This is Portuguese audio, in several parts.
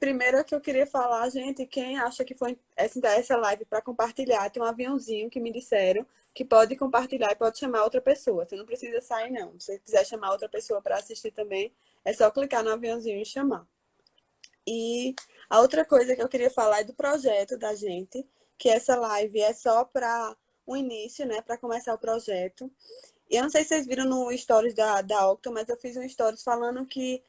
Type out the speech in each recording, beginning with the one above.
Primeiro que eu queria falar, gente, quem acha que foi essa live para compartilhar, tem um aviãozinho que me disseram que pode compartilhar e pode chamar outra pessoa. Você não precisa sair, não. Se você quiser chamar outra pessoa para assistir também, é só clicar no aviãozinho e chamar. E a outra coisa que eu queria falar é do projeto da gente, que essa live é só para o início, né, para começar o projeto. E eu não sei se vocês viram no stories da Octo, mas eu fiz um stories falando que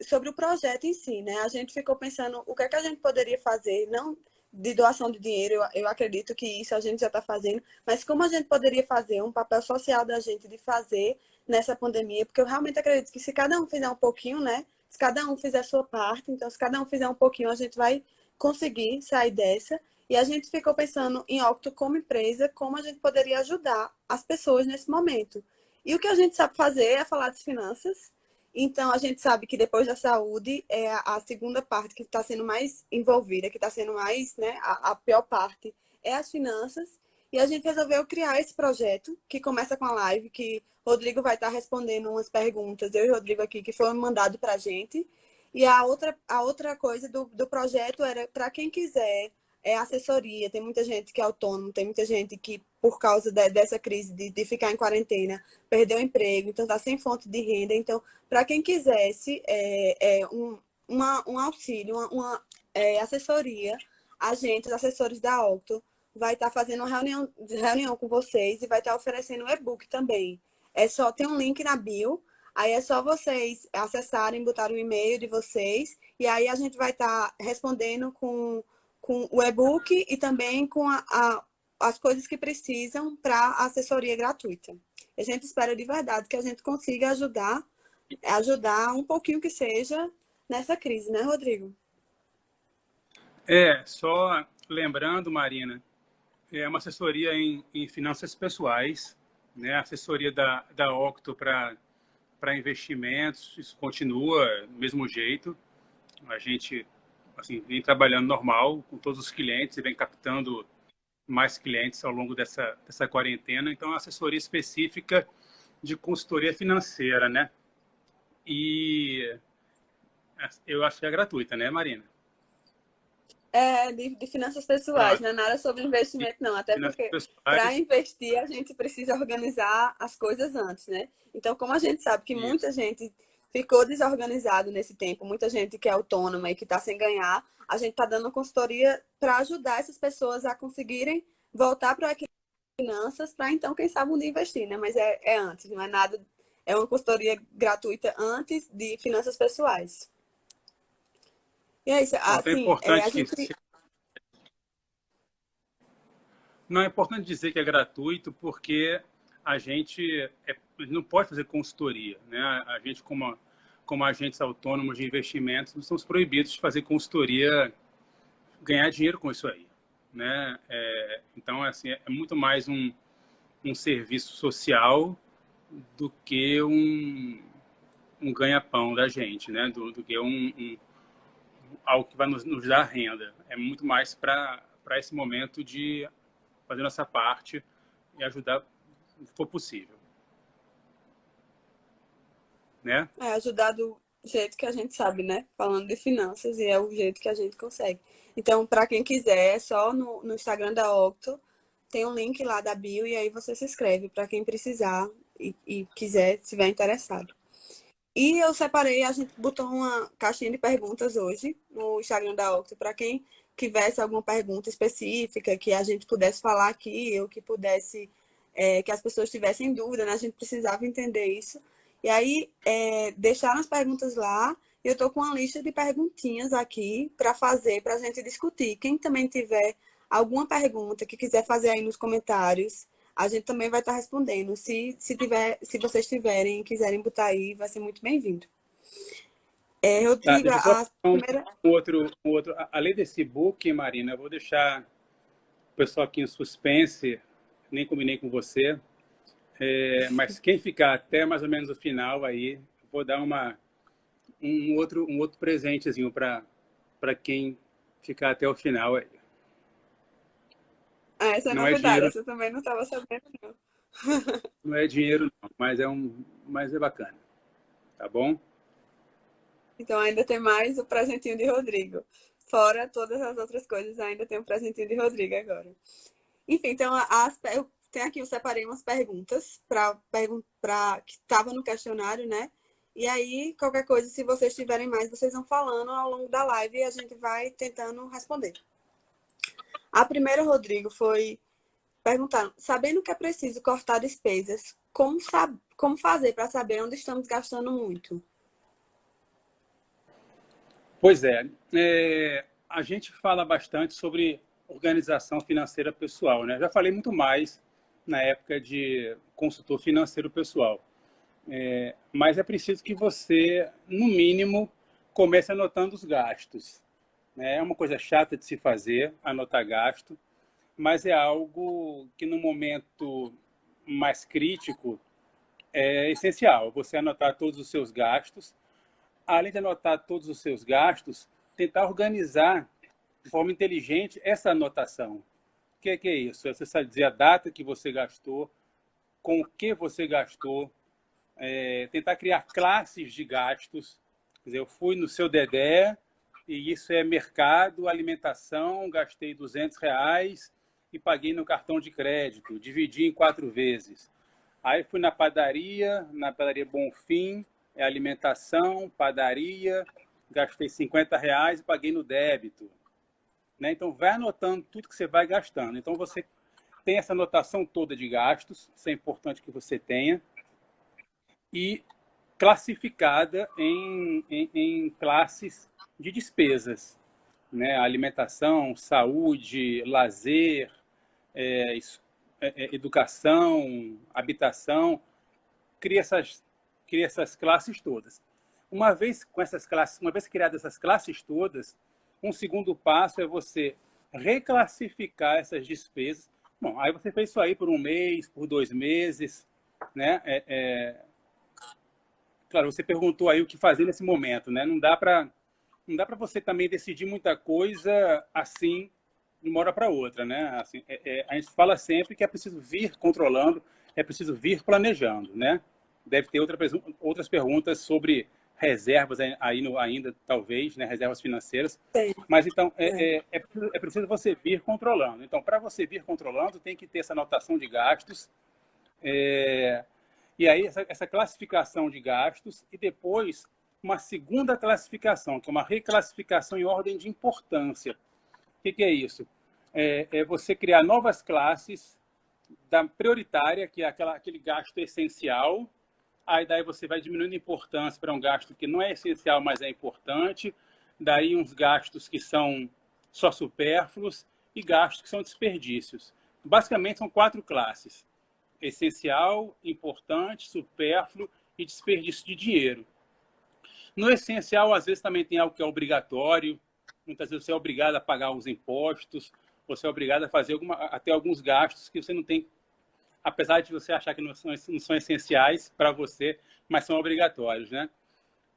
sobre o projeto em si, né? A gente ficou pensando o que é que a gente poderia fazer, não de doação de dinheiro, eu acredito que isso a gente já está fazendo, mas como a gente poderia fazer um papel social da gente de fazer nessa pandemia, porque eu realmente acredito que se cada um fizer um pouquinho, né? Se cada um fizer a sua parte, então se cada um fizer um pouquinho, a gente vai conseguir sair dessa. E a gente ficou pensando em Octo como empresa, como a gente poderia ajudar as pessoas nesse momento. E o que a gente sabe fazer é falar de finanças. Então, a gente sabe que depois da saúde é a segunda parte que está sendo mais envolvida, que está sendo mais, né, a pior parte é as finanças. E a gente resolveu criar esse projeto, que começa com a live, que Rodrigo vai estar respondendo umas perguntas, eu e Rodrigo aqui, que foram mandado para a gente. E a outra coisa do projeto era para quem quiser assessoria. Tem muita gente que é autônomo, tem muita gente que, por causa dessa crise de ficar em quarentena, perdeu o emprego, então está sem fonte de renda. Então, para quem quisesse um auxílio, uma assessoria, a gente, os assessores da Octo, vai estar fazendo uma reunião com vocês e vai estar oferecendo um e-book também. Tem um link na bio, aí é só vocês acessarem, botar o e-mail de vocês, e aí a gente vai estar respondendo com o e-book e também com as coisas que precisam para a assessoria gratuita. A gente espera de verdade que a gente consiga ajudar um pouquinho que seja nessa crise, né, Rodrigo? Só lembrando, Marina, é uma assessoria em finanças pessoais, né? A assessoria da Octo para investimentos, isso continua do mesmo jeito. A gente assim, vem trabalhando normal com todos os clientes e vem captando mais clientes ao longo dessa quarentena. Então, a assessoria específica de consultoria financeira, né? E eu acho que é gratuita, né, Marina? De finanças pessoais, Pronto. não é nada sobre investimento, não. Até Finanças porque para pessoais, investir a gente precisa organizar as coisas antes, né? Então, como a gente sabe que isso. muita gente ficou desorganizado nesse tempo, muita gente que é autônoma e que está sem ganhar, a gente está dando consultoria para ajudar essas pessoas a conseguirem voltar para finanças, para então, quem sabe, um dia investir, né? Mas é antes, não é nada. É uma consultoria gratuita antes de finanças pessoais. E é isso, Pronto, é assim, a importante, gente. não é importante dizer que é gratuito, porque a gente não pode fazer consultoria, né? A gente, como agentes autônomos de investimentos, nós somos proibidos de fazer consultoria, ganhar dinheiro com isso aí, né? Então, assim, é muito mais um serviço social do que um ganha-pão da gente, né? Do que algo que vai nos dar renda. É muito mais para esse momento de fazer nossa parte e ajudar o que for possível, né? Ajudar do jeito que a gente sabe, né? Falando de finanças, e é o jeito que a gente consegue. Então, para quem quiser, é só no Instagram da Octo, tem um link lá da bio, e aí você se inscreve para quem precisar e quiser, se estiver interessado. E eu separei, a gente botou uma caixinha de perguntas hoje no Instagram da Octo, para quem tivesse alguma pergunta específica que a gente pudesse falar aqui, ou que pudesse, que as pessoas tivessem dúvida, né? A gente precisava entender isso. E aí, deixaram as perguntas lá. Eu estou com uma lista de perguntinhas aqui para fazer, para a gente discutir. Quem também tiver alguma pergunta que quiser fazer aí nos comentários, a gente também vai estar respondendo. Se vocês tiverem e quiserem botar aí, vai ser muito bem-vindo. Tá, Rodrigo, deixa eu só a falar primeira. um outro. Além desse book, Marina, eu vou deixar o pessoal aqui em suspense, nem combinei com você, mas quem ficar até mais ou menos o final aí, vou dar um outro presentezinho para quem ficar até o final aí. Essa é Não é novidade, dinheiro, essa eu também não estava sabendo, não. não é dinheiro não, mas é bacana, tá bom? Então ainda tem mais o presentinho de Rodrigo. Fora todas as outras coisas, ainda tem o presentinho de Rodrigo agora. Enfim, então eu tenho aqui, eu separei umas perguntas que estavam no questionário, né? E aí, qualquer coisa, se vocês tiverem mais, vocês vão falando ao longo da live e a gente vai tentando responder. A primeira, Rodrigo, foi perguntando, sabendo que é preciso cortar despesas, como fazer para saber onde estamos gastando muito? Pois é, a gente fala bastante sobre organização financeira pessoal, né? Já falei muito mais na época de consultor financeiro pessoal. Mas é preciso que você, no mínimo, comece anotando os gastos, né? É uma coisa chata de se fazer, anotar gasto, mas é algo que no momento mais crítico é essencial. Você anotar todos os seus gastos, além de anotar todos os seus gastos, tentar organizar de forma inteligente essa anotação. O que é isso? Você sabe dizer a data que você gastou, com o que você gastou, tentar criar classes de gastos. Quer dizer, eu fui no seu Dedé, e isso é mercado, alimentação, gastei R$ 200 e paguei no cartão de crédito, dividi em 4 vezes. Aí fui na padaria Bonfim, alimentação, padaria, gastei R$ 50 e paguei no débito. Né? Então, vai anotando tudo que você vai gastando. Então, você tem essa anotação toda de gastos, isso é importante que você tenha, e classificada em classes de despesas. Né? Alimentação, saúde, lazer, educação, habitação, cria essas classes todas. Uma vez criadas essas classes todas, um segundo passo é você reclassificar essas despesas. Bom, aí você fez isso aí por 1 mês, por 2 meses, né? Claro, você perguntou aí o que fazer nesse momento, né? Não dá para você também decidir muita coisa assim de uma hora para outra, né? Assim, a gente fala sempre que é preciso vir controlando, é preciso vir planejando, né? Deve ter outras perguntas sobre reservas aí ainda, talvez, né? Reservas financeiras. Tem. Mas, então, é preciso você vir controlando. Então, para você vir controlando, tem que ter essa anotação de gastos, e aí essa classificação de gastos, e depois uma segunda classificação, que é uma reclassificação em ordem de importância. O que é isso? É você criar novas classes da prioritária, que é aquele gasto essencial. Aí daí você vai diminuindo a importância para um gasto que não é essencial, mas é importante. Daí uns gastos que são só supérfluos e gastos que são desperdícios. Basicamente são 4 classes: essencial, importante, supérfluo e desperdício de dinheiro. No essencial, às vezes também tem algo que é obrigatório. Muitas vezes você é obrigado a pagar os impostos, você é obrigado a fazer até alguns gastos que você não tem, apesar de você achar que não são essenciais para você, mas são obrigatórios, né?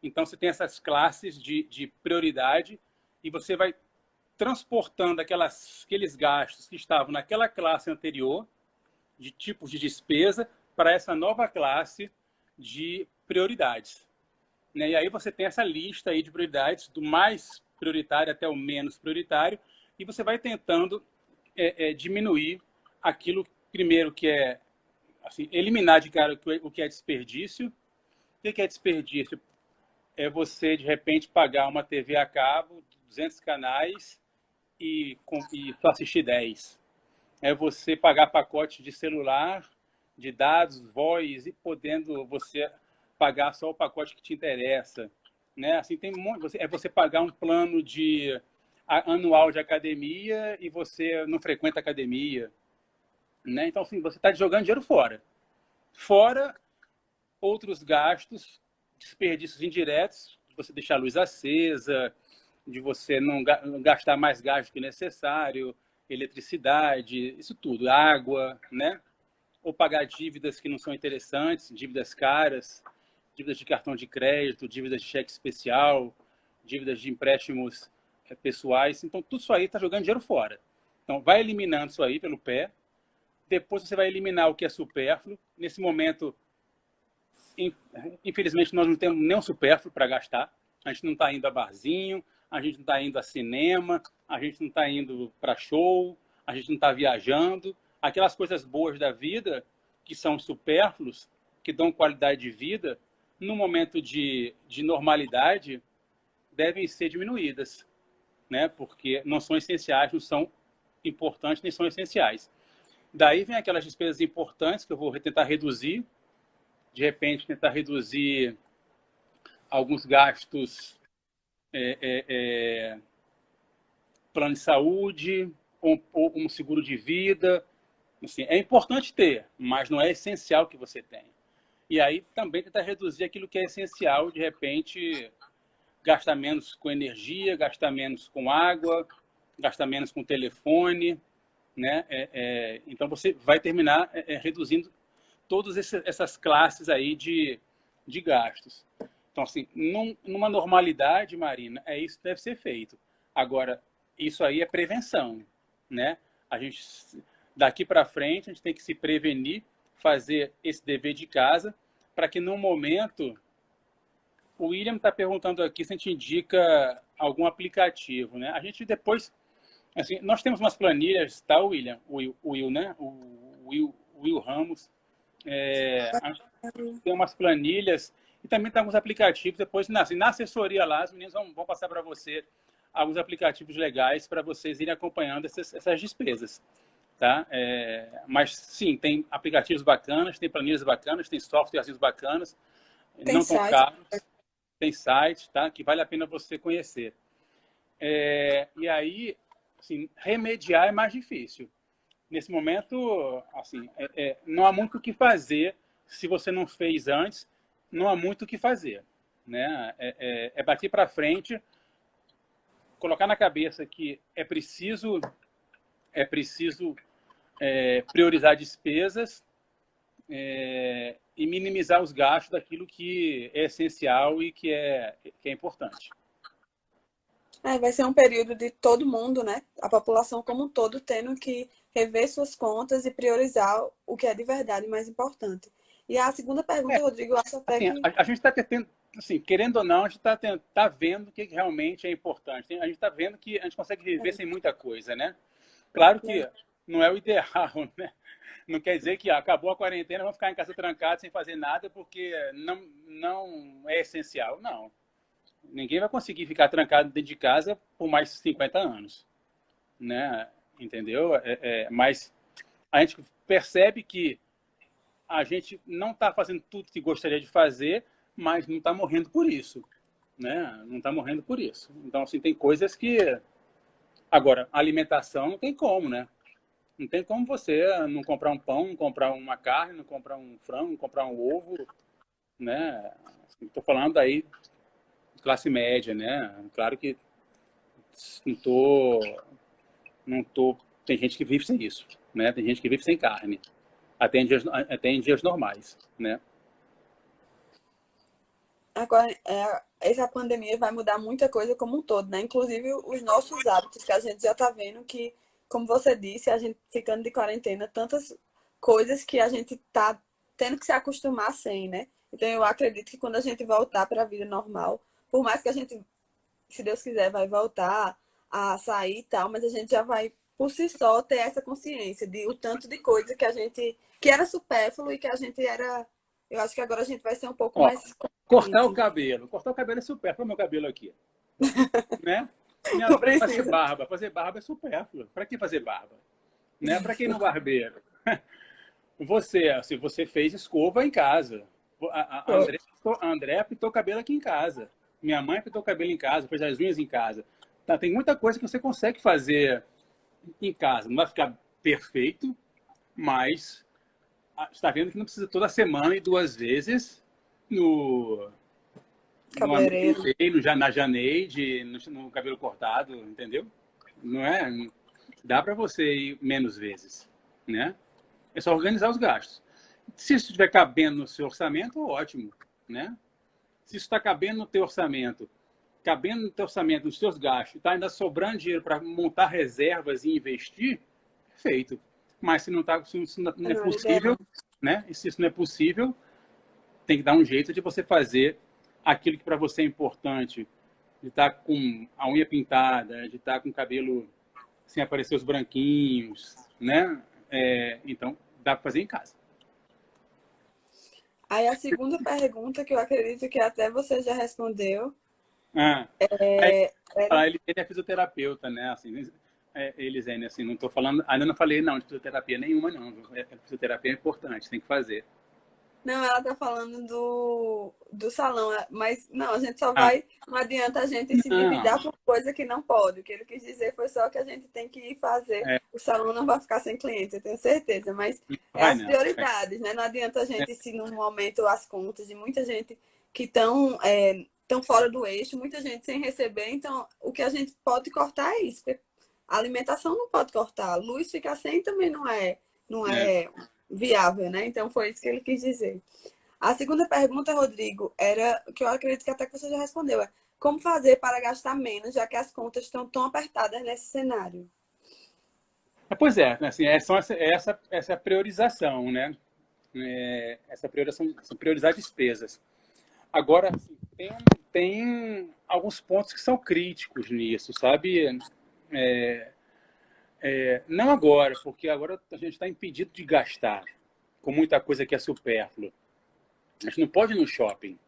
Então, você tem essas classes de prioridade e você vai transportando aqueles gastos que estavam naquela classe anterior, de tipos de despesa, para essa nova classe de prioridades. Né? E aí você tem essa lista aí de prioridades, do mais prioritário até o menos prioritário, e você vai tentando diminuir aquilo, primeiro, que é assim, eliminar de cara o que é desperdício. O que é desperdício? É você, de repente, pagar uma TV a cabo, 200 canais, e só assistir 10. É você pagar pacote de celular, de dados, voz, e podendo você pagar só o pacote que te interessa. Né? Assim, é você pagar um plano anual de academia e você não frequenta academia. Né? Então, assim, você está jogando dinheiro fora. Fora outros gastos, desperdícios indiretos, de você deixar a luz acesa, de você não gastar mais gás do que necessário, eletricidade, isso tudo, água, né? Ou pagar dívidas que não são interessantes, dívidas caras, dívidas de cartão de crédito, dívidas de cheque especial, dívidas de empréstimos pessoais. Então, tudo isso aí está jogando dinheiro fora. Então, vai eliminando isso aí pelo pé. Depois você vai eliminar o que é supérfluo. Nesse momento, infelizmente, nós não temos nenhum supérfluo para gastar. A gente não está indo a barzinho, a gente não está indo a cinema, a gente não está indo para show, a gente não está viajando. Aquelas coisas boas da vida, que são supérfluos, que dão qualidade de vida, no momento de normalidade, devem ser diminuídas, né? Porque não são essenciais, não são importantes, nem são essenciais. Daí vem aquelas despesas importantes que eu vou tentar reduzir, de repente tentar reduzir alguns gastos, plano de saúde, ou um seguro de vida. Assim, é importante ter, mas não é essencial que você tenha. E aí também tentar reduzir aquilo que é essencial, de repente gastar menos com energia, gastar menos com água, gastar menos com telefone, né? Então você vai terminar reduzindo todas essas classes aí de gastos. Então, assim, numa normalidade, Marina, isso que deve ser feito. Agora, isso aí é prevenção, né? A gente, daqui para frente, a gente tem que se prevenir, fazer esse dever de casa, para que, no momento... O William está perguntando aqui se a gente indica algum aplicativo, né? A gente depois... Assim, nós temos umas planilhas, tá, William? O Will, né? O Will Ramos. Tem umas planilhas e também tem alguns aplicativos. Depois, na assessoria lá, os meninos vão passar para você alguns aplicativos legais para vocês irem acompanhando essas despesas, tá? Mas, sim, tem aplicativos bacanas, tem planilhas bacanas, tem softwares bacanas, Tem não tão site. caros, tem sites, tá? Que vale a pena você conhecer. E aí, assim, remediar é mais difícil. Nesse momento, assim, não há muito o que fazer. Se você não fez antes, não há muito o que fazer, né? Bater para frente, colocar na cabeça que é preciso priorizar despesas e minimizar os gastos daquilo que é essencial e que é importante. Vai ser um período de todo mundo, né? A população como um todo tendo que rever suas contas e priorizar o que é de verdade mais importante. E a segunda pergunta, Rodrigo, eu acho até assim, que... A gente está tendo, assim, querendo ou não, a gente está vendo o que realmente é importante. A gente está vendo que a gente consegue viver sem muita coisa, né? Claro que não é o ideal, né? Não quer dizer que acabou a quarentena, vamos ficar em casa trancado sem fazer nada porque não é essencial. Não. Ninguém vai conseguir ficar trancado dentro de casa por mais de 50 anos, né? Entendeu? Mas a gente percebe que a gente não está fazendo tudo que gostaria de fazer, mas não está morrendo por isso, né? Não está morrendo por isso. Então, assim, tem coisas que... Agora, alimentação não tem como, né? Não tem como você não comprar um pão, não comprar uma carne, não comprar um frango, não comprar um ovo, né? Estou falando aí classe média, né? Claro que não tô... Tem gente que vive sem isso, né? Tem gente que vive sem carne, até em dias normais, né? Agora, essa pandemia vai mudar muita coisa como um todo, né? Inclusive os nossos hábitos, que a gente já está vendo que, como você disse, a gente ficando de quarentena, tantas coisas que a gente está tendo que se acostumar sem, né? Então, eu acredito que quando a gente voltar para a vida normal, por mais que a gente, se Deus quiser, vai voltar a sair e tal, mas a gente já vai, por si só, ter essa consciência de o tanto de coisa que a gente... que era supérfluo e que a gente era... Eu acho que agora a gente vai ser um pouco mais... Cortar o cabelo. Cortar o cabelo é supérfluo. Olha o meu cabelo aqui. Né? Não precisa. Fazer barba é supérfluo. Para que fazer barba? Né? Para quem não barbeiro? Você fez escova em casa. A André pintou o cabelo aqui em casa. Minha mãe pintou o cabelo em casa, fez as unhas em casa. Tá, tem muita coisa que você consegue fazer em casa. Não vai ficar perfeito, mas está vendo que não precisa toda semana e 2 vezes no Cabeleireiro. na Janeide, no cabelo cortado, entendeu? Não é? Dá para você ir menos vezes, né? É só organizar os gastos. Se isso estiver cabendo no seu orçamento, ótimo, né? Se isso está cabendo no teu orçamento, nos seus gastos, está ainda sobrando dinheiro para montar reservas e investir, feito. Mas se isso não é possível, né? E se isso não é possível, tem que dar um jeito de você fazer aquilo que para você é importante de estar com a unha pintada, de estar com o cabelo sem aparecer os branquinhos, né? Então, dá para fazer em casa. Aí a segunda pergunta, que eu acredito que até você já respondeu, Ah, aí, era... a Elisene é fisioterapeuta, né? Assim, Elisene, assim, não estou falando, ainda não falei não de fisioterapia nenhuma, não. Fisioterapia é importante, tem que fazer. Não, ela tá falando do salão, mas não, a gente só Ah, vai, não adianta a gente se não, endividar por coisa que não pode. O que ele quis dizer foi só que a gente tem que fazer, é, o salão não vai ficar sem clientes, eu tenho certeza, mas não é vai as não. prioridades, né? Não adianta a É, gente, se no momento as contas de muita gente que estão tão fora do eixo, muita gente sem receber, então o que a gente pode cortar é isso, porque a alimentação não pode cortar, a luz ficar sem também não é. é viável, né? Então foi isso que ele quis dizer. A segunda pergunta, Rodrigo, era que eu acredito que até que você já respondeu, é como fazer para gastar menos, já que as contas estão tão apertadas nesse cenário? Pois é, assim, essa priorização, né? Essa priorização, priorizar despesas. Agora, assim, tem alguns pontos que são críticos nisso, sabe? Não agora, porque agora a gente está impedido de gastar com muita coisa que é supérflua. A gente não pode ir no shopping,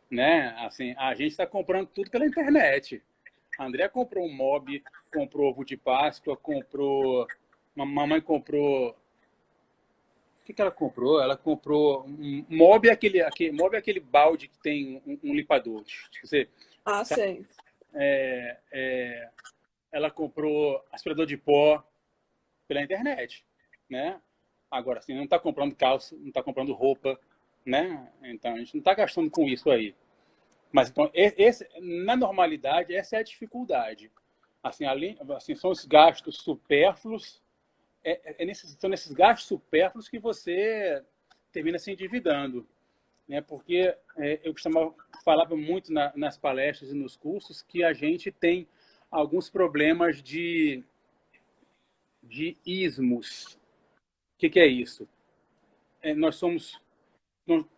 né? Assim, a gente está comprando tudo pela internet. A Andrea comprou um mob, comprou ovo de Páscoa, comprou... Mamãe comprou... O que ela comprou? Ela comprou um mob, mob é aquele balde que tem um limpador. Você, Ah, sabe? sei. Ela comprou aspirador de pó pela internet, né? Agora, assim, não está comprando calça, não está comprando roupa, né? Então, a gente não está gastando com isso aí. Mas, então, na normalidade, essa é a dificuldade. Assim, assim, são os gastos supérfluos, são nesses gastos supérfluos que você termina se endividando, né? Porque eu falava muito nas palestras e nos cursos que a gente tem alguns problemas de ismos. O que é isso? Nós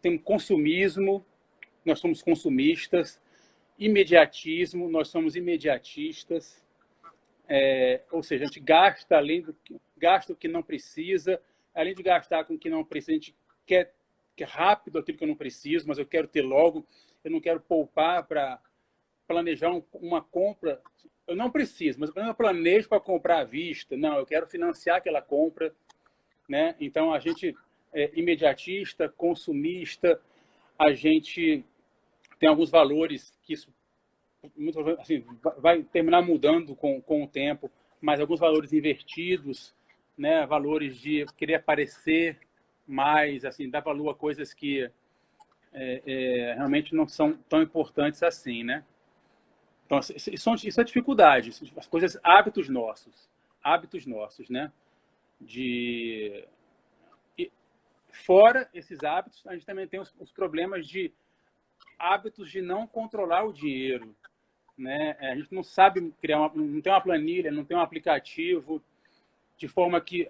temos consumismo, nós somos consumistas, imediatismo, nós somos imediatistas, ou seja, a gente gasta gasta o que não precisa, além de gastar com o que não precisa, a gente quer rápido aquilo que eu não preciso, mas eu quero ter logo, eu não quero poupar para planejar uma compra. Eu não preciso, mas eu planejo para comprar à vista. Não, eu quero financiar aquela compra, né? Então a gente é imediatista, consumista, a gente tem alguns valores que isso assim, vai terminar mudando com o tempo, mas alguns valores invertidos, né? Valores de querer aparecer mais, assim, dar valor a coisas que realmente não são tão importantes assim, né? Então, isso é dificuldade, as coisas, hábitos nossos, né? De fora esses hábitos, a gente também tem os problemas de hábitos de não controlar o dinheiro, né? A gente não sabe criar não tem uma planilha, não tem um aplicativo, de forma que,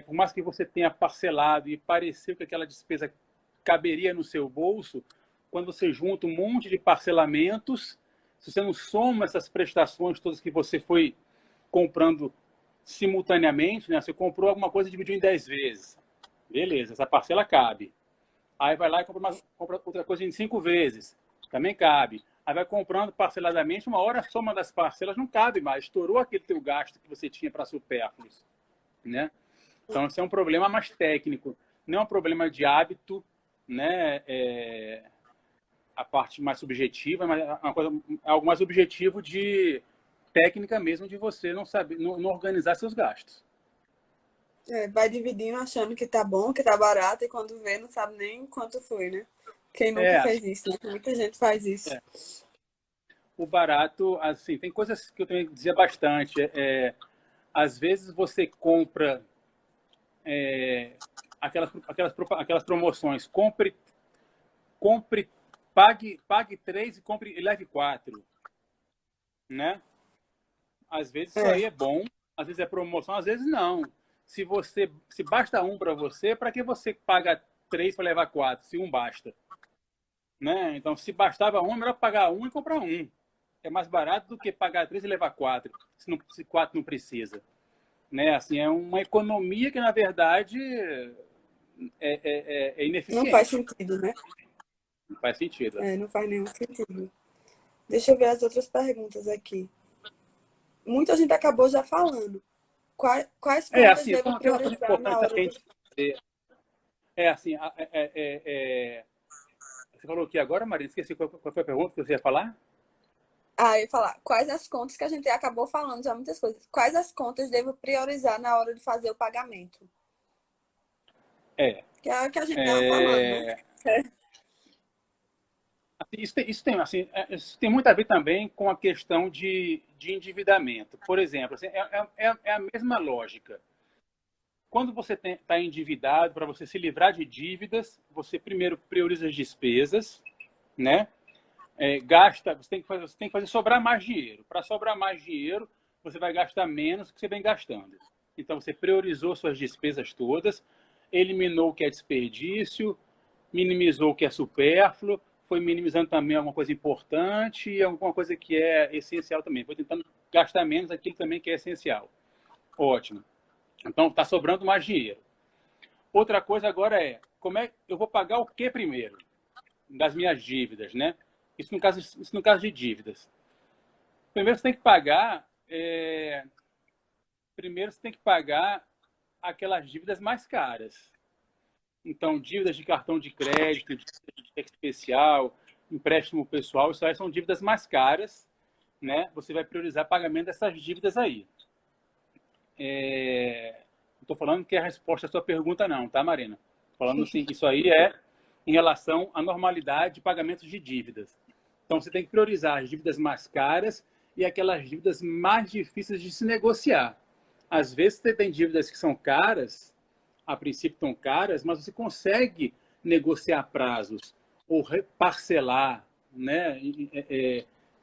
por mais que você tenha parcelado e pareceu que aquela despesa caberia no seu bolso, quando você junta um monte de parcelamentos, se você não soma essas prestações todas que você foi comprando simultaneamente, né? Você comprou alguma coisa e dividiu em 10 vezes. Beleza, essa parcela cabe. Aí vai lá e compra outra coisa em 5 vezes. Também cabe. Aí vai comprando parceladamente, uma hora a soma das parcelas não cabe mais. Estourou aquele teu gasto que você tinha para supérfluos, né? Então, esse é um problema mais técnico. Não é um problema de hábito, né? A parte mais subjetiva, mas é algo mais objetivo de técnica mesmo de você não saber, não organizar seus gastos. Vai dividindo achando que tá bom, que tá barato, e quando vê não sabe nem quanto foi, né? Quem nunca É, fez isso, né? Muita gente faz isso. é. O barato, assim, tem coisas que eu também dizia bastante. Às vezes você compra aquelas promoções, compre, pague 3 e compre e leve 4, né? Às vezes isso aí É. é bom, às vezes é promoção, às vezes não. Se basta um para você, para que você paga 3 para levar 4, se um basta, né? Então, se bastava um, é melhor pagar um e comprar um, é mais barato do que pagar 3 e levar 4, se 4 não precisa. Né? Assim, é uma economia que, na verdade, é Não faz ineficiente. sentido, né? Não faz sentido. Não faz nenhum sentido. Deixa eu ver as outras perguntas aqui. Muita gente acabou já falando. Quais contas Assim, devo tem uma coisa priorizar importante na hora também de... de dizer. Assim, você falou o que agora, Marina? Esqueci qual foi a pergunta que você ia falar? Ah, eu ia falar, quais as contas que a gente acabou falando já muitas coisas. Quais as contas devo priorizar na hora de fazer o pagamento? É. Que é o que a gente estava falando, né? Isso tem muito a ver também com a questão de endividamento. Por exemplo, assim, é a mesma lógica. Quando você está endividado, para você se livrar de dívidas, você primeiro prioriza as despesas, né? Gasta, você tem que fazer sobrar mais dinheiro. Para sobrar mais dinheiro, você vai gastar menos do que você vem gastando. Então, você priorizou suas despesas todas, eliminou o que é desperdício, minimizou o que é supérfluo, foi minimizando também alguma coisa importante e alguma coisa que é essencial também. Foi tentando gastar menos aquilo também que é essencial. Ótimo. Então, está sobrando mais dinheiro. Outra coisa agora como é que eu vou pagar o que primeiro? Das minhas dívidas, né? Isso no caso de dívidas. Primeiro você tem que pagar, aquelas dívidas mais caras. Então, dívidas de cartão de crédito, dívidas de cheque especial, empréstimo pessoal, isso aí são dívidas mais caras, né? Você vai priorizar pagamento dessas dívidas aí. Não estou falando que é a resposta à sua pergunta, não, tá, Marina? Falando assim, isso aí é em relação à normalidade de pagamentos de dívidas. Então, você tem que priorizar as dívidas mais caras e aquelas dívidas mais difíceis de se negociar. Às vezes, você tem dívidas que são caras, a princípio estão caras, mas você consegue negociar prazos ou parcelar, né?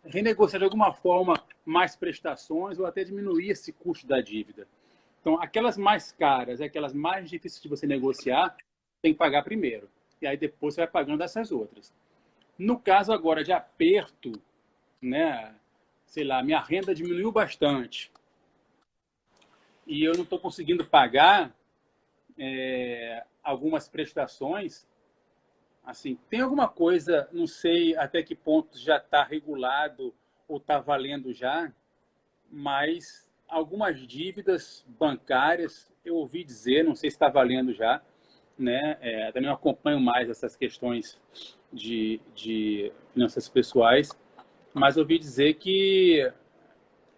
Renegociar de alguma forma mais prestações ou até diminuir esse custo da dívida. Então, aquelas mais caras, aquelas mais difíceis de você negociar, tem que pagar primeiro. E aí depois você vai pagando essas outras. No caso agora de aperto, né? Sei lá, minha renda diminuiu bastante e eu não estou conseguindo pagar algumas prestações. Assim, tem alguma coisa, não sei até que ponto já está regulado ou está valendo já, mas algumas dívidas bancárias eu ouvi dizer, não sei se está valendo já, né? Também não acompanho mais essas questões de finanças pessoais, mas ouvi dizer que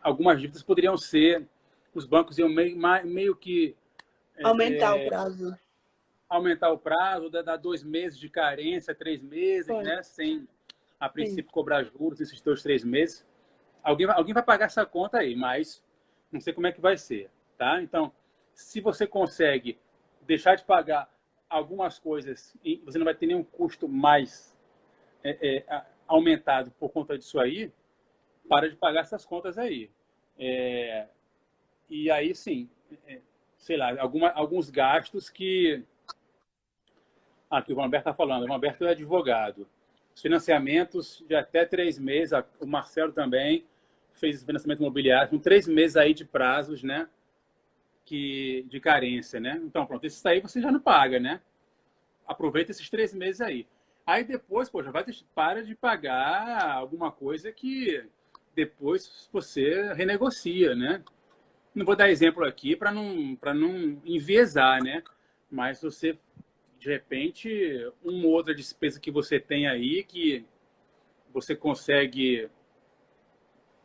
algumas dívidas poderiam ser, os bancos iam meio que Aumentar o prazo. aumentar o prazo, dar 2 meses de carência, 3 meses, Foi. né? Sem, a Sim. princípio, cobrar juros nesses 2, 3 meses. Alguém vai pagar essa conta aí, mas não sei como é que vai ser, tá? Então, se você consegue deixar de pagar algumas coisas e você não vai ter nenhum custo mais aumentado por conta disso aí, para de pagar essas contas aí. E aí, sim, sei lá, alguns gastos que... Aqui o Humberto está falando. O Humberto é advogado. Os financiamentos de até 3 meses, o Marcelo também fez financiamento imobiliário com 3 meses aí de prazos, né? De carência, né? Então, pronto, esses aí você já não paga, né? Aproveita esses 3 meses aí. Aí depois, poxa, para de pagar alguma coisa que depois você renegocia, né? Não vou dar exemplo aqui para não enviesar, né? Mas você, de repente, uma ou outra despesa que você tem aí que você consegue,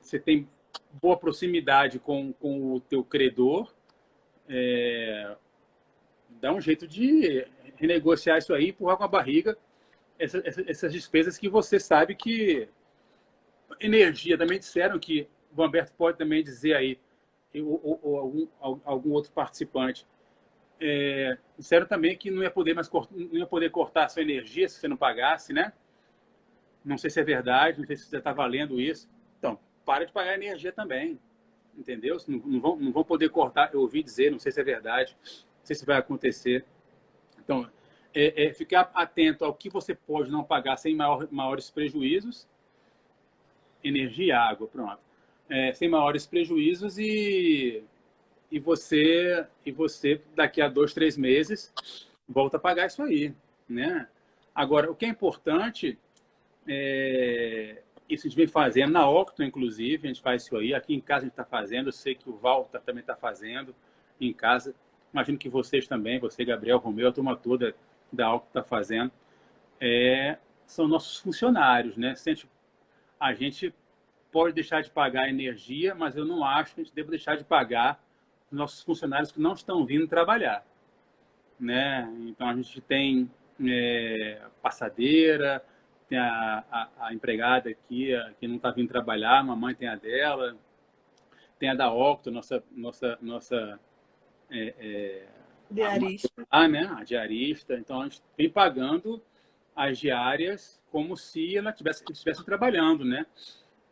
você tem boa proximidade com o teu credor, dá um jeito de renegociar isso aí, empurrar com a barriga essas despesas que você sabe que... Energia, também disseram que o Humberto pode também dizer aí, ou algum outro participante, disseram também que não ia poder cortar a sua energia se você não pagasse, né? Não sei se é verdade, não sei se já está valendo isso. Então, para de pagar energia também, entendeu? Não vão poder cortar, eu ouvi dizer, não sei se é verdade, não sei se vai acontecer. Então, ficar atento ao que você pode não pagar sem maiores prejuízos energia e água, pronto. Sem maiores prejuízos e você daqui a 2, 3 meses volta a pagar isso aí, né? Agora, o que é importante isso a gente vem fazendo na Octo, inclusive, a gente faz isso aí. Aqui em casa a gente está fazendo, eu sei que o Walter também está fazendo em casa. Imagino que vocês também, você, Gabriel, Romeu, a turma toda da Octo está fazendo. São nossos funcionários, né? A gente pode deixar de pagar a energia, mas eu não acho que a gente deva deixar de pagar os nossos funcionários que não estão vindo trabalhar, né? Então a gente tem passadeira, tem a empregada aqui que não está vindo trabalhar, a mamãe tem a dela, tem a da Octo, nossa Diarista. né? A diarista. Então a gente vem pagando as diárias como se ela estivesse trabalhando, né?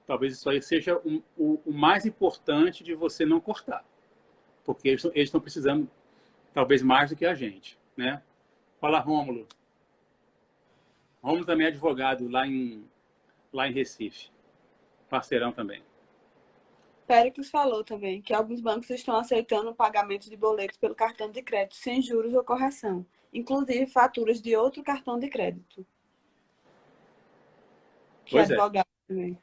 Talvez isso aí seja o mais importante de você não cortar, porque eles estão precisando talvez mais do que a gente, né? Fala, Rômulo. Rômulo também é advogado lá em Recife, parceirão também. Péricles falou também que alguns bancos estão aceitando o pagamento de boletos pelo cartão de crédito sem juros ou correção, inclusive faturas de outro cartão de crédito. Que é advogado também.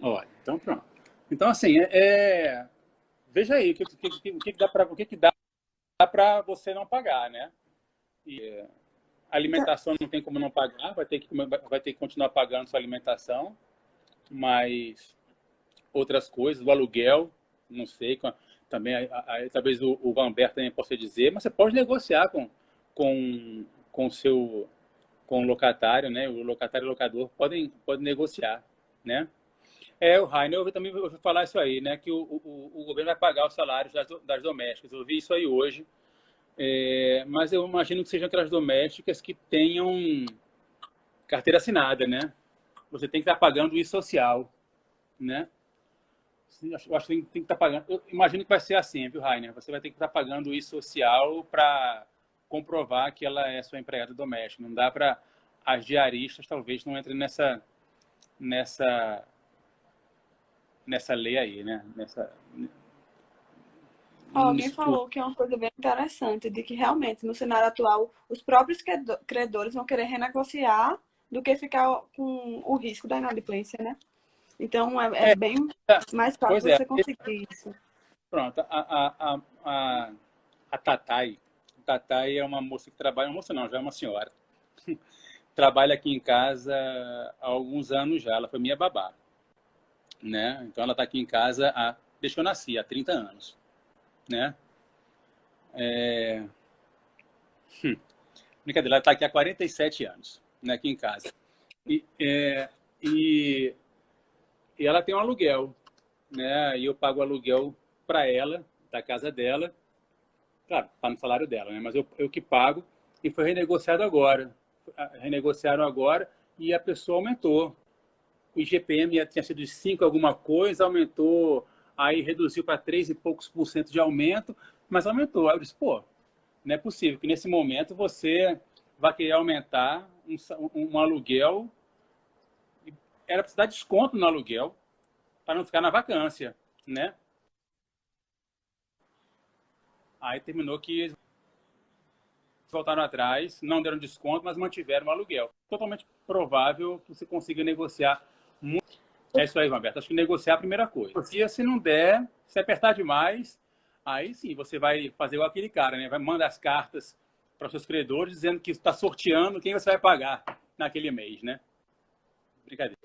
Olha, então pronto. Então, assim, veja aí o que dá para você não pagar, né? E alimentação não tem como não pagar, vai ter que continuar pagando sua alimentação, mas outras coisas, o aluguel, não sei, também talvez o Vanberto também possa dizer, mas você pode negociar com o locatário, né? O locatário e o locador podem negociar, né? O Rainer, eu também ouvi falar isso aí, né? Que o governo vai pagar os salários das domésticas. Eu ouvi isso aí hoje. Mas eu imagino que sejam aquelas domésticas que tenham carteira assinada, né? Você tem que estar pagando o I-Social, né? Eu acho que tem que estar pagando. Eu imagino que vai ser assim, viu, Rainer? Você vai ter que estar pagando o I-Social para comprovar que ela é sua empregada doméstica. Não dá para as diaristas, talvez, não entrem nessa lei aí, né? Alguém falou que é uma coisa bem interessante, de que realmente no cenário atual os próprios credores vão querer renegociar do que ficar com o risco da inadimplência, né? Então é bem mais fácil você conseguir isso. Pronto, a Tatai. Tatai é uma moça que trabalha, uma moça não, já é uma senhora. Trabalha aqui em casa há alguns anos já, ela foi minha babá, né? Então ela está aqui em casa desde que eu nasci, há 30 anos, né? Brincadeira, ela está aqui há 47 anos, né, aqui em casa. E ela tem um aluguel, né? E eu pago o aluguel para ela, da casa dela, claro, está no salário dela, né? Mas eu que pago, e foi renegociado agora. Renegociaram agora e a pessoa aumentou. O IGPM tinha sido de 5 alguma coisa, aumentou, aí reduziu para 3 e poucos % de aumento, mas aumentou. Aí eu disse, pô, não é possível que nesse momento você vai querer aumentar um aluguel. Era para dar desconto no aluguel para não ficar na vacância, né? Aí terminou que voltaram atrás, não deram desconto, mas mantiveram o aluguel. Totalmente provável que você consiga negociar muito. É isso aí, Roberto. Acho que negociar é a primeira coisa. Se não der, se apertar demais, aí sim, você vai fazer igual aquele cara, né? Vai mandar as cartas para os seus credores dizendo que está sorteando quem você vai pagar naquele mês, né? Brincadeira.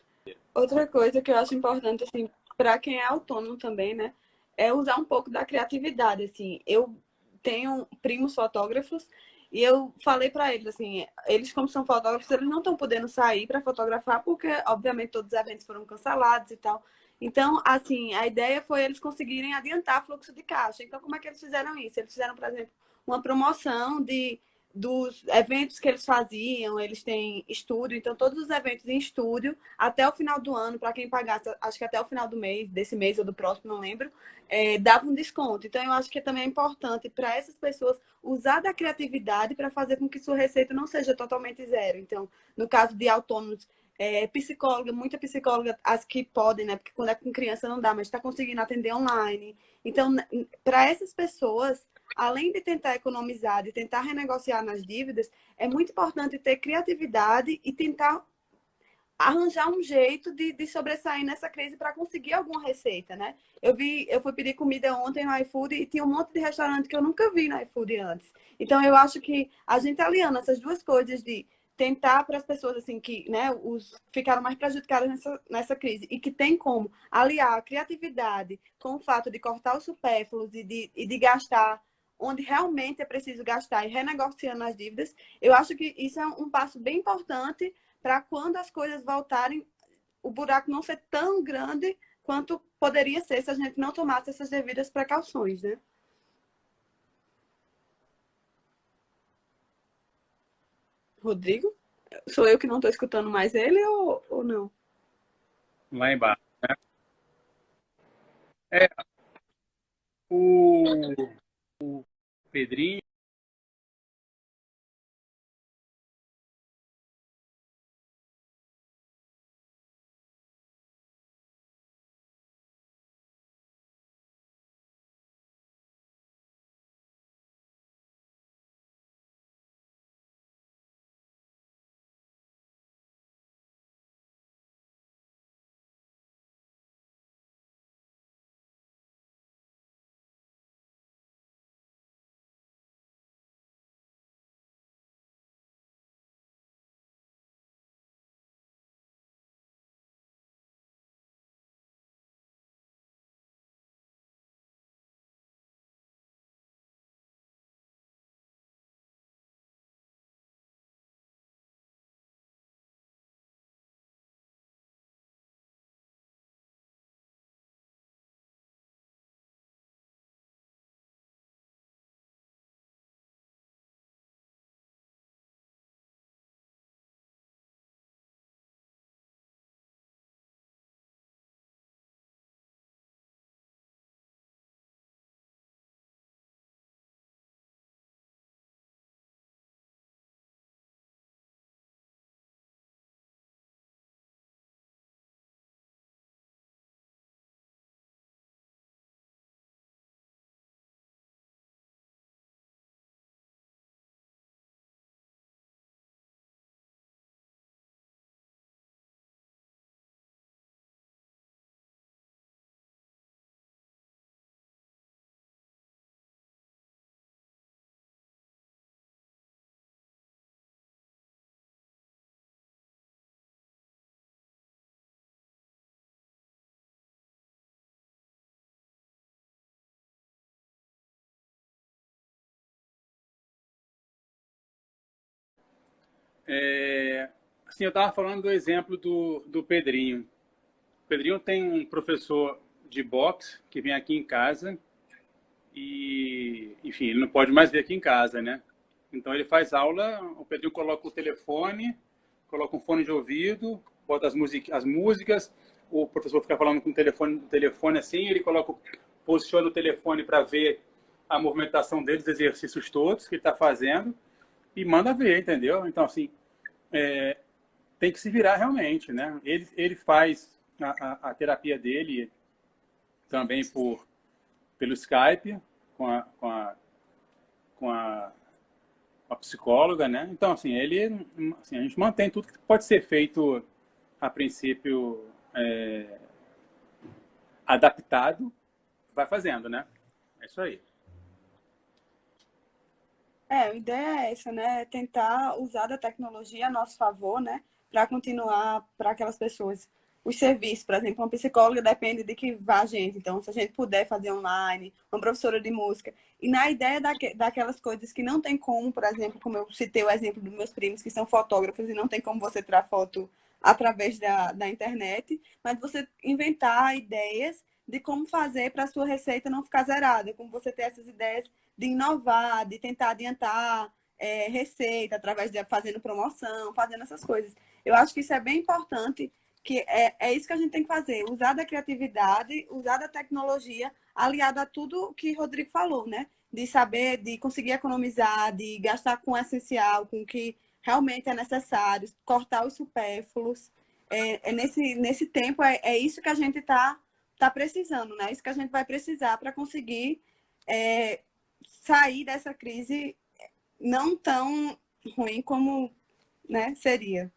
Outra coisa que eu acho importante, assim, para quem é autônomo também, né? É usar um pouco da criatividade, assim. Eu tenho primos fotógrafos e eu falei para eles, assim, eles como são fotógrafos, eles não estão podendo sair para fotografar porque, obviamente, todos os eventos foram cancelados e tal. Então, assim, a ideia foi eles conseguirem adiantar fluxo de caixa. Então, como é que eles fizeram isso? Eles fizeram, por exemplo, uma promoção dos eventos que eles faziam, eles têm estúdio, então todos os eventos em estúdio, até o final do ano, para quem pagasse, acho que até o final do mês, desse mês ou do próximo, não lembro, dava um desconto. Então eu acho que também é importante para essas pessoas usar da criatividade para fazer com que sua receita não seja totalmente zero. Então, no caso de autônomos, psicóloga, muita psicóloga, as que podem, né? Porque quando é com criança não dá, mas está conseguindo atender online. Então, para essas pessoas, além de tentar economizar, de tentar renegociar nas dívidas, é muito importante ter criatividade e tentar arranjar um jeito de sobressair nessa crise para conseguir alguma receita, né? Eu fui pedir comida ontem no iFood e tinha um monte de restaurante que eu nunca vi no iFood antes. Então eu acho que a gente aliando essas duas coisas de tentar para as pessoas assim que, né, ficaram mais prejudicadas nessa crise e que tem como aliar a criatividade com o fato de cortar os supérfluos e de gastar onde realmente é preciso gastar e renegociando as dívidas, eu acho que isso é um passo bem importante para quando as coisas voltarem, o buraco não ser tão grande quanto poderia ser se a gente não tomasse essas devidas precauções, né? Rodrigo? Sou eu que não estou escutando mais ele ou não? Lá embaixo. É, o Pedrinho, assim, eu estava falando do exemplo do Pedrinho. O Pedrinho tem um professor de boxe que vem aqui em casa e, enfim, ele não pode mais vir aqui em casa, né? Então ele faz aula, o Pedrinho coloca o telefone, coloca um fone de ouvido, bota as músicas, o professor fica falando com o telefone assim, ele posiciona o telefone para ver a movimentação dele, os exercícios todos que ele está fazendo e manda ver, entendeu? Então, assim, tem que se virar realmente, né? Ele faz a terapia dele também pelo Skype, com a psicóloga, né? Então, assim, assim, a gente mantém tudo que pode ser feito, a princípio, adaptado, vai fazendo, né? É isso aí. A ideia é essa, né? Tentar usar da tecnologia a nosso favor, né? Para continuar para aquelas pessoas. Os serviços, por exemplo, uma psicóloga depende de que vá a gente. Então, se a gente puder fazer online, uma professora de música. E na ideia daquelas coisas que não tem como, por exemplo, como eu citei o exemplo dos meus primos, que são fotógrafos e não tem como você tirar foto através da internet, mas você inventar ideias de como fazer para a sua receita não ficar zerada, como você ter essas ideias de inovar, de tentar adiantar receita através de fazendo promoção, fazendo essas coisas. Eu acho que isso é bem importante, que é isso que a gente tem que fazer, usar da criatividade, usar da tecnologia, aliado a tudo que o Rodrigo falou, né? De saber, de conseguir economizar, de gastar com o essencial, com o que realmente é necessário, cortar os supérfluos nesse tempo, é isso que a gente tá precisando, né? Isso que a gente vai precisar para conseguir sair dessa crise não tão ruim como, né, seria,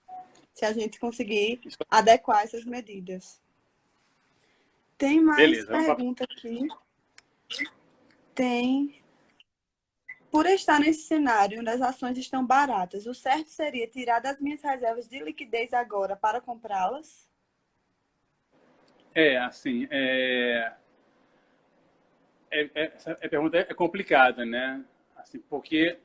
se a gente conseguir adequar essas medidas. Tem mais Beleza, vamos para... pergunta aqui. Tem. Por estar nesse cenário onde as ações estão baratas, o certo seria tirar das minhas reservas de liquidez agora para comprá-las? Assim, essa pergunta é complicada, né? Assim, porque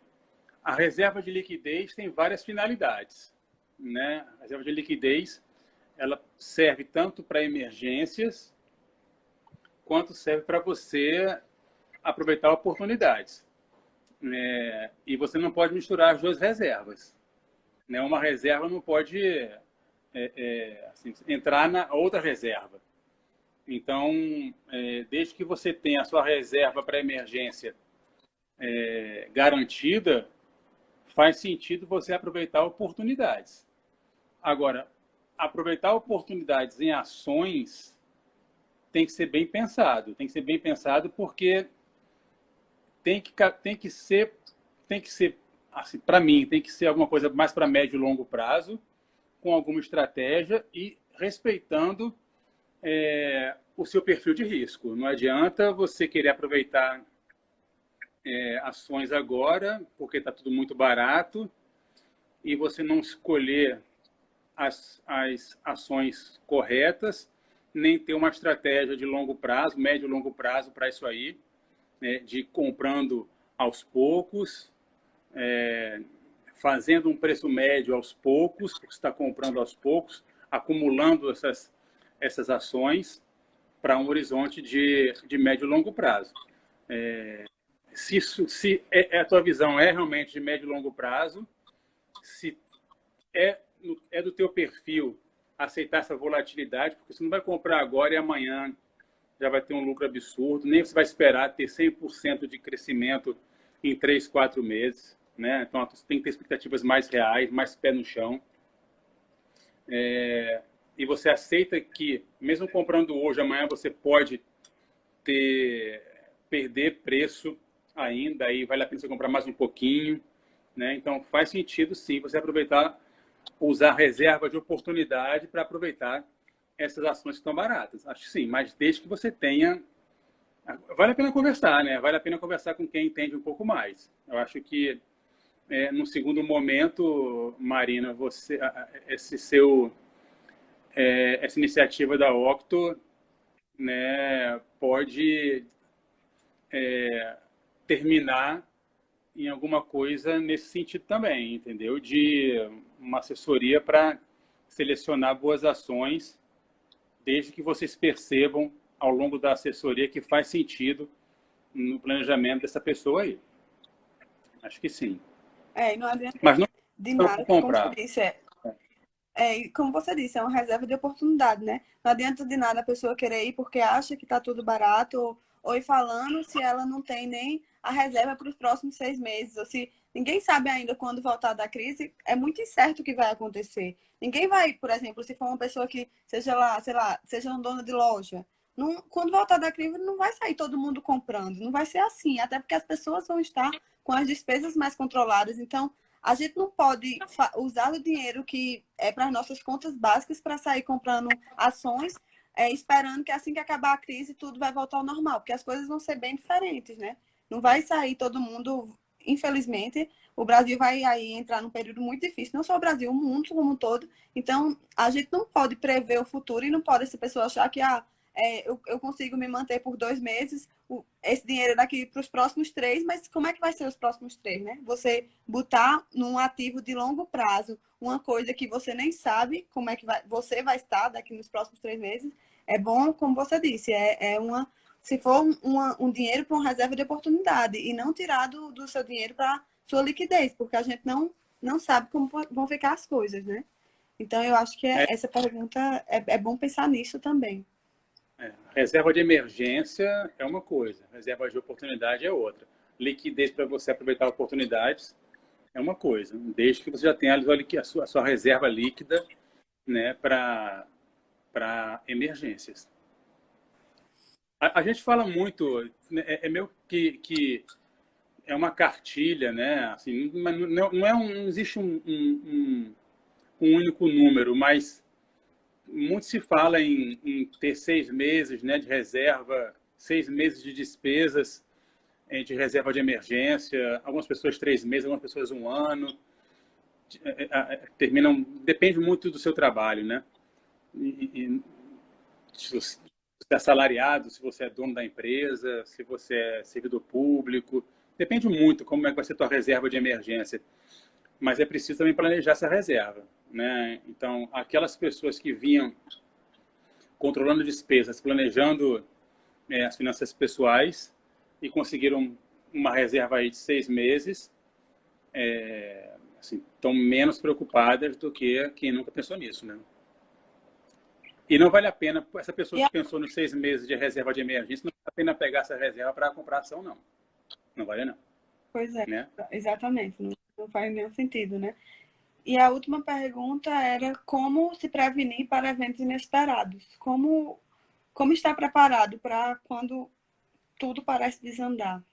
a reserva de liquidez tem várias finalidades, né? A reserva de liquidez, ela serve tanto para emergências, quanto serve para você aproveitar oportunidades. E você não pode misturar as duas reservas, né? Uma reserva não pode assim, entrar na outra reserva. Então, desde que você tenha a sua reserva para emergência garantida, faz sentido você aproveitar oportunidades. Agora, aproveitar oportunidades em ações tem que ser bem pensado. Tem que ser bem pensado porque tem que ser, assim, para mim, tem que ser alguma coisa mais para médio e longo prazo, com alguma estratégia e respeitando o seu perfil de risco. Não adianta você querer aproveitar ações agora, porque está tudo muito barato, e você não escolher as ações corretas, nem ter uma estratégia de longo prazo, médio e longo prazo para isso aí, né, de comprando aos poucos, fazendo um preço médio aos poucos, porque você está comprando aos poucos, acumulando essas ações para um horizonte de médio e longo prazo. Se a tua visão é realmente de médio e longo prazo, se é do teu perfil aceitar essa volatilidade, porque você não vai comprar agora e amanhã já vai ter um lucro absurdo, nem você vai esperar ter 100% de crescimento em 3, 4 meses. Né? Então, você tem que ter expectativas mais reais, mais pé no chão. E você aceita que, mesmo comprando hoje, amanhã você pode perder preço ainda, aí vale a pena você comprar mais um pouquinho. Né? Então, faz sentido, sim, você aproveitar, usar reserva de oportunidade para aproveitar essas ações que estão baratas. Acho que sim, mas desde que você tenha... Vale a pena conversar, né? Vale a pena conversar com quem entende um pouco mais. Eu acho que, no segundo momento, Marina, essa iniciativa da Octo, né, pode terminar em alguma coisa nesse sentido também, entendeu? De uma assessoria para selecionar boas ações, desde que vocês percebam ao longo da assessoria que faz sentido no planejamento dessa pessoa aí. Acho que sim. E não adianta Mas não de nada, que, como comprar. você disse, como você disse, é uma reserva de oportunidade, né? Não adianta de nada a pessoa querer ir porque acha que está tudo barato, ou ir falando se ela não tem nem a reserva para os próximos 6 meses, ou se ninguém sabe ainda quando voltar da crise, é muito incerto o que vai acontecer. Ninguém vai, por exemplo, se for uma pessoa que seja lá, sei lá, seja um dono de loja, quando voltar da crise não vai sair todo mundo comprando, não vai ser assim, até porque as pessoas vão estar com as despesas mais controladas, então a gente não pode usar o dinheiro que é para as nossas contas básicas para sair comprando ações, esperando que assim que acabar a crise tudo vai voltar ao normal, porque as coisas vão ser bem diferentes, né? Não vai sair todo mundo, infelizmente, o Brasil vai aí entrar num período muito difícil, não só o Brasil, o mundo como um todo. Então, a gente não pode prever o futuro e não pode essa pessoa achar que eu consigo me manter por 2 meses, esse dinheiro daqui para os próximos 3, mas como é que vai ser os próximos 3, né? Você botar num ativo de longo prazo uma coisa que você nem sabe como é que você vai estar daqui nos próximos 3 meses, é bom, como você disse, se for um dinheiro para uma reserva de oportunidade e não tirar do seu dinheiro para sua liquidez, porque a gente não sabe como vão ficar as coisas, né? Então, eu acho que essa pergunta é bom pensar nisso também. Reserva de emergência é uma coisa, reserva de oportunidade é outra. Liquidez para você aproveitar oportunidades é uma coisa, desde que você já tenha a sua reserva líquida né, para emergências. A gente fala muito, né, é meio que é uma cartilha, né? Assim, não existe um único número, mas muito se fala em ter 6 meses, né, de reserva, 6 meses de despesas de reserva de emergência. Algumas pessoas 3 meses, algumas pessoas 1 ano. Terminam, depende muito do seu trabalho, né? Se você é assalariado, se você é dono da empresa, se você é servidor público, depende muito como é que vai ser a tua reserva de emergência. Mas é preciso também planejar essa reserva, né? Então, aquelas pessoas que vinham controlando despesas, planejando as finanças pessoais e conseguiram uma reserva aí de 6 meses, assim, estão menos preocupadas do que quem nunca pensou nisso, né? E não vale a pena, essa pessoa que pensou nos 6 meses de reserva de emergência, não vale a pena pegar essa reserva para comprar ação, não. Não vale, não. Pois é, Né? exatamente. Não faz nenhum sentido, né? E a última pergunta era como se prevenir para eventos inesperados? Como estar preparado para quando tudo parece desandar?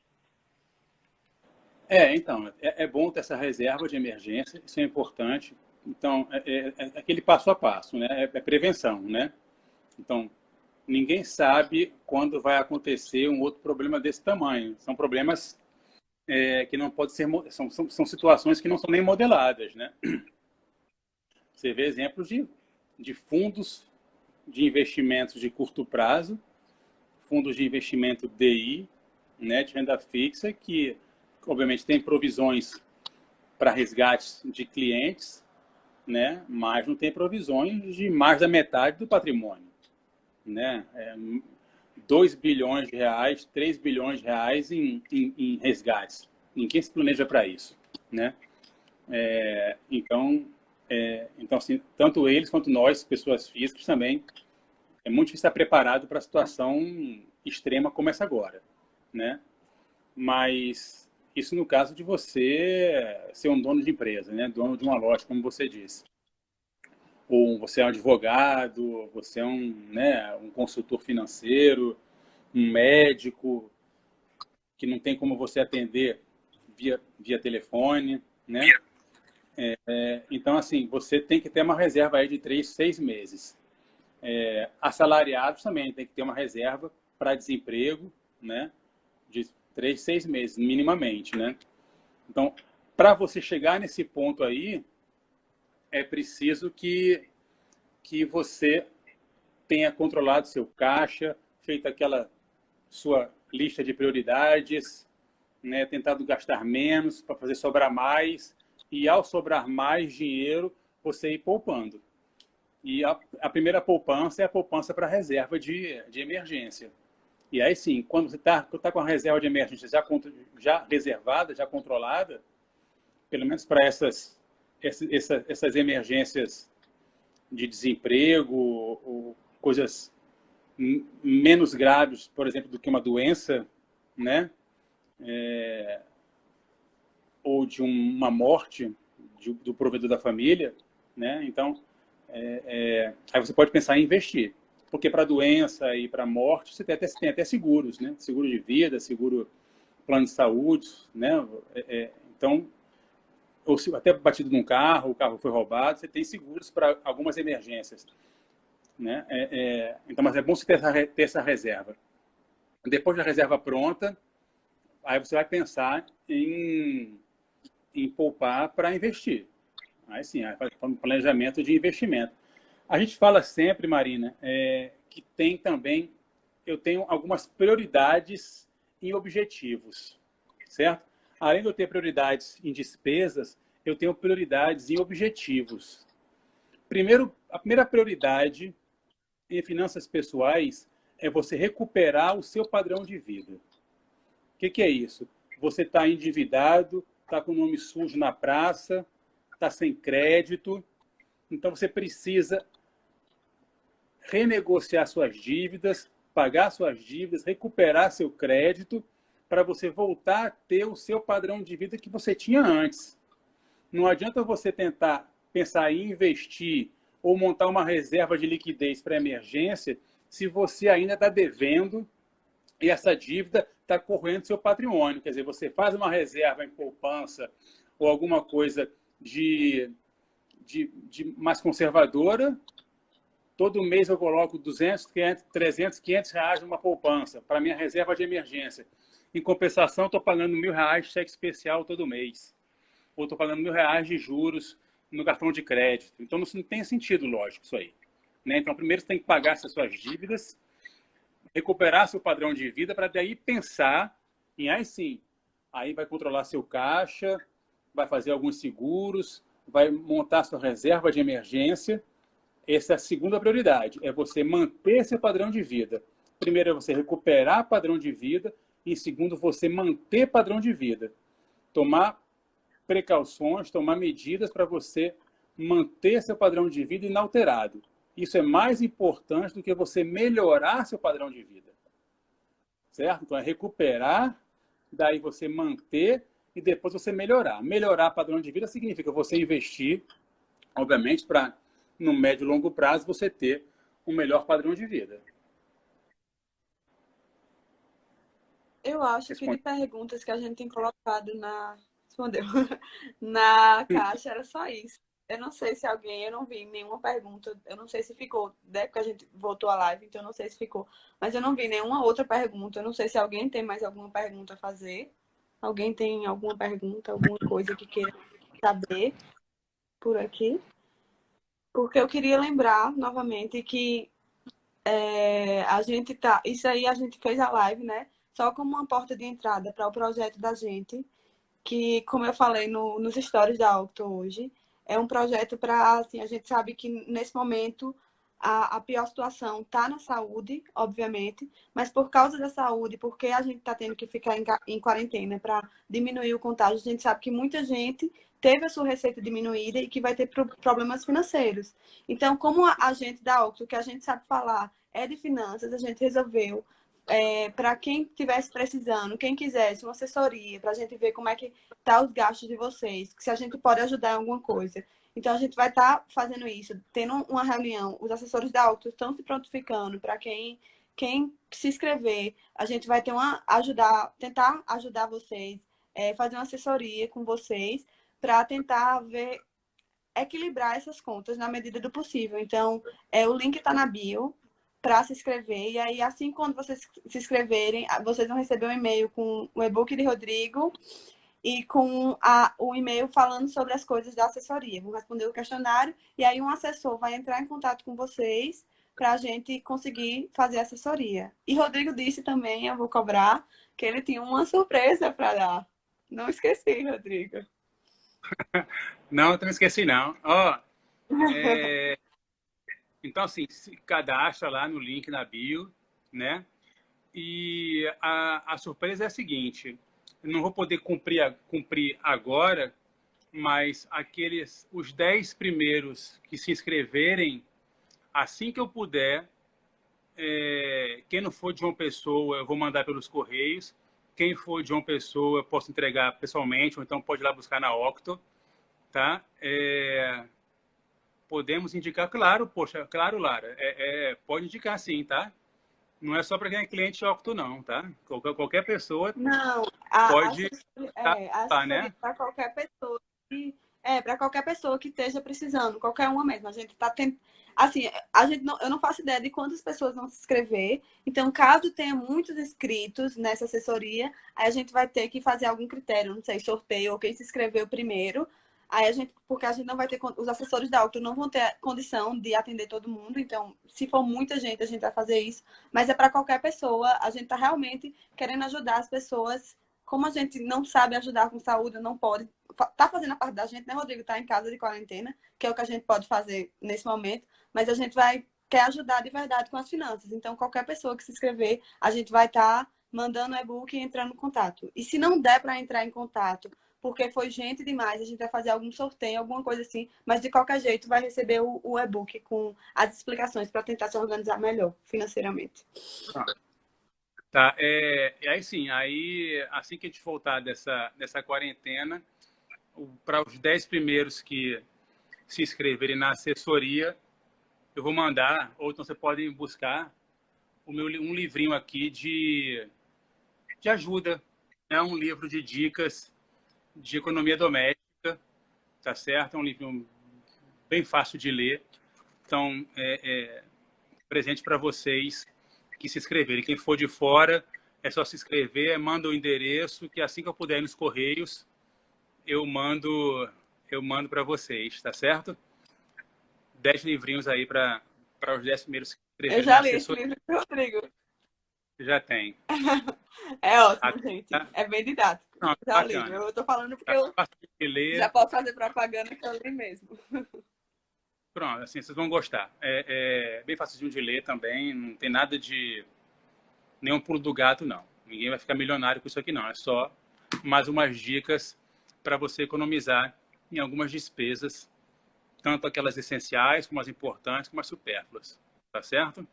Então, é bom ter essa reserva de emergência, isso é importante. Então, é aquele passo a passo, né? É prevenção, né? Então, ninguém sabe quando vai acontecer um outro problema desse tamanho. São problemas que não podem ser... São situações que não são nem modeladas, né? Você vê exemplos de fundos de investimentos de curto prazo, fundos de investimento DI, né, de renda fixa, que obviamente tem provisões para resgates de clientes, né, mas não tem provisões de mais da metade do patrimônio. Né? 2 bilhões de reais, 3 bilhões de reais em resgates. Ninguém se planeja para isso. Né? Então, assim, tanto eles quanto nós, pessoas físicas, também é muito difícil estar preparado para a situação extrema como essa agora, né? Mas isso no caso de você ser um dono de empresa, né? Dono de uma loja, como você disse. Ou você é um advogado, você é um consultor financeiro, um médico, que não tem como você atender via telefone, né? Então, assim, você tem que ter uma reserva aí de 3, 6 meses. Assalariados também tem que ter uma reserva para desemprego, né? De 3, 6 meses, minimamente, né? Então, para você chegar nesse ponto aí, é preciso que você tenha controlado seu caixa, feito aquela sua lista de prioridades, né? Tentado gastar menos para fazer sobrar mais, e ao sobrar mais dinheiro, você ir poupando. E a primeira poupança é a poupança para reserva de emergência. E aí sim, quando você está com a reserva de emergência já reservada, já controlada, pelo menos para essas emergências de desemprego, ou coisas menos graves, por exemplo, do que uma doença, né? Ou de uma morte do provedor da família, né? Então, aí você pode pensar em investir. Porque para doença e para morte, você tem até seguros, né? Seguro de vida, seguro plano de saúde, né? Então, ou se até batido num carro, o carro foi roubado, você tem seguros para algumas emergências. Né? Então, mas é bom você ter essa reserva. Depois da reserva pronta, aí você vai pensar em poupar para investir. Aí sim, aí faz um planejamento de investimento. A gente fala sempre, Marina, que tem também, eu tenho algumas prioridades em objetivos, certo? Além de eu ter prioridades em despesas, eu tenho prioridades em objetivos. A primeira prioridade em finanças pessoais é você recuperar o seu padrão de vida. O que é isso? Você está endividado, está com o nome sujo na praça, está sem crédito, então você precisa renegociar suas dívidas, pagar suas dívidas, recuperar seu crédito para você voltar a ter o seu padrão de vida que você tinha antes. Não adianta você tentar pensar em investir ou montar uma reserva de liquidez para emergência se você ainda está devendo e essa dívida está correndo seu patrimônio. Quer dizer, você faz uma reserva em poupança ou alguma coisa de mais conservadora. Todo mês eu coloco 200, 500, 300, 500 reais numa poupança para minha reserva de emergência. Em compensação, estou pagando R$ 1.000 de cheque especial todo mês. Ou estou pagando R$ 1.000 de juros no cartão de crédito. Então, não tem sentido, lógico, isso aí. Né? Então, primeiro você tem que pagar essas suas dívidas, recuperar seu padrão de vida, para daí pensar em, aí sim, aí vai controlar seu caixa, vai fazer alguns seguros, vai montar sua reserva de emergência. Essa é a segunda prioridade, é você manter seu padrão de vida. Primeiro é você recuperar padrão de vida, e segundo, você manter padrão de vida. Tomar precauções, tomar medidas para você manter seu padrão de vida inalterado. Isso é mais importante do que você melhorar seu padrão de vida. Certo? Então, é recuperar, daí você manter e depois você melhorar. Melhorar padrão de vida significa você investir, obviamente, para, no médio e longo prazo, você ter um melhor padrão de vida. Eu acho que de Responde. perguntas que a gente tem colocado respondeu, na caixa era só isso. Eu não sei se alguém, eu não vi nenhuma pergunta, eu não sei se ficou, né, porque a gente voltou a live, então eu não sei se ficou, mas eu não vi nenhuma outra pergunta, eu não sei se alguém tem mais alguma pergunta a fazer. Alguém tem alguma pergunta, alguma coisa que queira saber por aqui? Porque eu queria lembrar novamente que a gente tá. Isso aí a gente fez a live, né? Só como uma porta de entrada para o projeto da gente, que, como eu falei nos stories da Octo hoje, é um projeto para, assim, a gente sabe que nesse momento a pior situação está na saúde, obviamente, mas por causa da saúde, porque a gente está tendo que ficar em quarentena para diminuir o contágio, a gente sabe que muita gente teve a sua receita diminuída e que vai ter problemas financeiros. Então, como a gente da Octo, que a gente sabe falar é de finanças, a gente resolveu para quem estivesse precisando, quem quisesse uma assessoria, para a gente ver como é que tá os gastos de vocês, se a gente pode ajudar em alguma coisa. Então, a gente vai estar fazendo isso, tendo uma reunião. Os assessores da Auto estão se prontificando para quem se inscrever. A gente vai ter tentar ajudar vocês, fazer uma assessoria com vocês, para tentar ver, equilibrar essas contas na medida do possível. Então, o link está na bio para se inscrever. E aí, assim, quando vocês se inscreverem, vocês vão receber um e-mail com o e-book de Rodrigo e com o e-mail falando sobre as coisas da assessoria. Vão responder o questionário e aí um assessor vai entrar em contato com vocês para a gente conseguir fazer a assessoria. E Rodrigo disse também, eu vou cobrar, que ele tinha uma surpresa para dar. Não esqueci, Rodrigo. Não, eu não esqueci, não. Ó, então, assim, se cadastra lá no link na bio, né? E a surpresa é a seguinte: eu não vou poder cumprir agora, mas os 10 primeiros que se inscreverem, assim que eu puder, quem não for de João Pessoa, eu vou mandar pelos Correios. Quem for de João Pessoa, eu posso entregar pessoalmente, ou então pode ir lá buscar na Octo, tá? Podemos indicar, claro, poxa, claro, Lara, pode indicar sim, tá? Não é só para quem é cliente Octo, não, tá? Qualquer pessoa Não, a pode assessoria, estar a lá, assessoria né? para qualquer pessoa para qualquer pessoa que esteja precisando, qualquer uma mesmo. A gente está tentando. Assim, eu não faço ideia de quantas pessoas vão se inscrever. Então, caso tenha muitos inscritos nessa assessoria, aí a gente vai ter que fazer algum critério, não sei, sorteio, ou quem se inscreveu primeiro. Aí porque a gente não vai ter, os assessores da Auto não vão ter condição de atender todo mundo. Então, se for muita gente, a gente vai fazer isso. Mas é para qualquer pessoa. A gente está realmente querendo ajudar as pessoas. Como a gente não sabe ajudar com saúde, não pode. Tá fazendo a parte da gente, né, Rodrigo? Tá em casa de quarentena, que é o que a gente pode fazer nesse momento. Mas a gente quer ajudar de verdade com as finanças. Então, qualquer pessoa que se inscrever, a gente vai estar mandando o e-book e entrando em contato. E se não der para entrar em contato, porque foi gente demais, a gente vai fazer algum sorteio, alguma coisa assim, mas de qualquer jeito vai receber o e-book com as explicações para tentar se organizar melhor financeiramente. Tá, e aí sim, assim que a gente voltar dessa quarentena, para os 10 primeiros que se inscreverem na assessoria, eu vou mandar, ou então você pode buscar um livrinho aqui de ajuda. É um livro de dicas de economia doméstica, tá certo? É um livro bem fácil de ler. Então, presente para vocês que se inscreverem. Quem for de fora, é só se inscrever, manda o endereço, que assim que eu puder ir nos Correios, eu mando para vocês, tá certo? 10 livrinhos aí para os 10 primeiros que se Eu inscreverem na já li esse assessoria. livro do Rodrigo. Já tem. É ótimo, Aqui, gente. tá? É bem didático. Não, Já li. bacana. Eu tô falando porque Tá eu fácil de já ler. posso fazer propaganda que eu li mesmo. Pronto, assim, vocês vão gostar. É bem fácil de ler também, não tem nada de nenhum pulo do gato, não. Ninguém vai ficar milionário com isso aqui, não. É só mais umas dicas para você economizar em algumas despesas, tanto aquelas essenciais, como as importantes, como as supérfluas. Tá certo?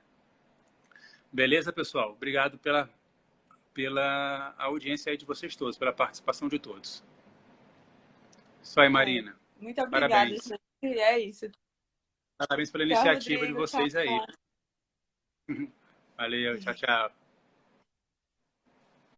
Beleza, pessoal? Obrigado pela audiência aí de vocês todos, pela participação de todos. Isso aí, É. Marina. Muito obrigada, Parabéns. gente. É isso. Parabéns pela Tchau, iniciativa de Rodrigo. Tchau. vocês aí. Valeu, tchau, tchau.